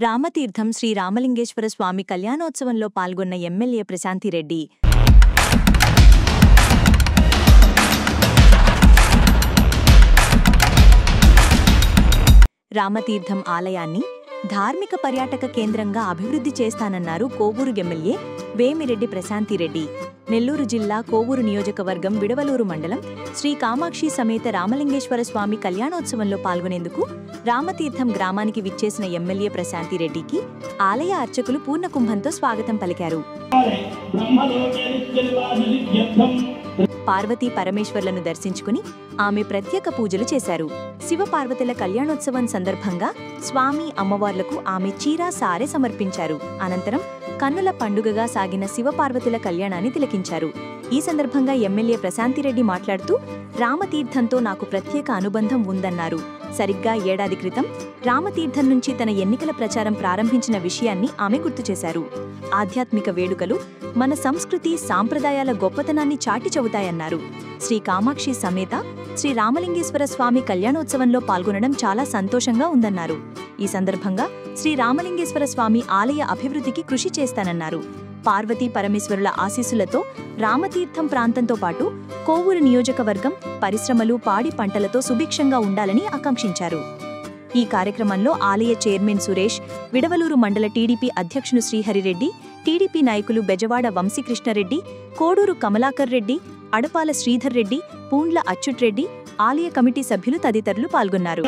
రామతీర్థం శ్రీ రామలింగేశ్వర స్వామి కళ్యాణోత్సవంలో పాల్గొన్న ఎమ్మెల్యే ప్రశాంతిరెడ్డి రామతీర్థం ఆలయాన్ని ధార్మిక పర్యాటక కేంద్రంగా అభివృద్ధి చేస్తానన్నారు కోవూరు ఎమ్మెల్యే వేమిరెడ్డి ప్రశాంతిరెడ్డి. నెల్లూరు జిల్లా కోవూరు నియోజకవర్గం విడవలూరు మండలం శ్రీ కామాక్షి సమేత రామలింగేశ్వర స్వామి కళ్యాణోత్సవంలో పాల్గొనేందుకు రామతీర్థం గ్రామానికి విచ్చేసిన ఎమ్మెల్యే ప్రశాంతిరెడ్డికి ఆలయ అర్చకులు పూర్ణకుంభంతో స్వాగతం పలికారు. పార్వతీ పరమేశ్వర్లను దర్శించుకుని ఆమె ప్రత్యేక పూజలు చేశారు. శివపార్వతుల కళ్యాణోత్సవం సందర్భంగా స్వామి అమ్మవార్లకు ఆమె చీరా సారె సమర్పించారు. అనంతరం కన్నుల పండుగగా సాగిన శివపార్వతుల కళ్యాణాన్ని తిలకించారు. ఈ సందర్భంగా ఎమ్మెల్యే ప్రశాంతిరెడ్డి మాట్లాడుతూ రామతీర్థంతో నాకు ప్రత్యేక అనుబంధం ఉందన్నారు. సరిగ్గా ఏడాది క్రితం రామతీర్థం నుంచి తన ఎన్నికల ప్రచారం ప్రారంభించిన విషయాన్ని ఆమె గుర్తు చేశారు. ఆధ్యాత్మిక వేడుకలు మన సంస్కృతి సాంప్రదాయాల గొప్పతనాన్ని చాటి చెబుతాయన్నారు. శ్రీ కామాక్షి సమేత శ్రీ రామలింగేశ్వర స్వామి కళ్యాణోత్సవంలో పాల్గొనడం చాలా సంతోషంగా ఉందన్నారు. ఈ సందర్భంగా శ్రీ రామలింగేశ్వర స్వామి ఆలయ అభివృద్ధికి కృషి చేస్తానన్నారు. పార్వతీ పరమేశ్వరుల ఆశీస్సులతో రామతీర్థం ప్రాంతంతో పాటు కోవూరు నియోజకవర్గం పరిశ్రమలు పాడి పంటలతో సుభిక్షంగా ఉండాలని ఆకాంక్షించారు. ఈ కార్యక్రమంలో ఆలయ చైర్మన్ సురేష్, విడవలూరు మండల టీడీపీ అధ్యక్షులు శ్రీహరిరెడ్డి, టీడీపీ నాయకులు బెజవాడ వంశీకృష్ణరెడ్డి, కోడూరు కమలాకర్ రెడ్డి, అడపాల శ్రీధర్ రెడ్డి, పూండ్ల అచ్యుట్ రెడ్డి, ఆలయ కమిటీ సభ్యులు తదితరులు పాల్గొన్నారు.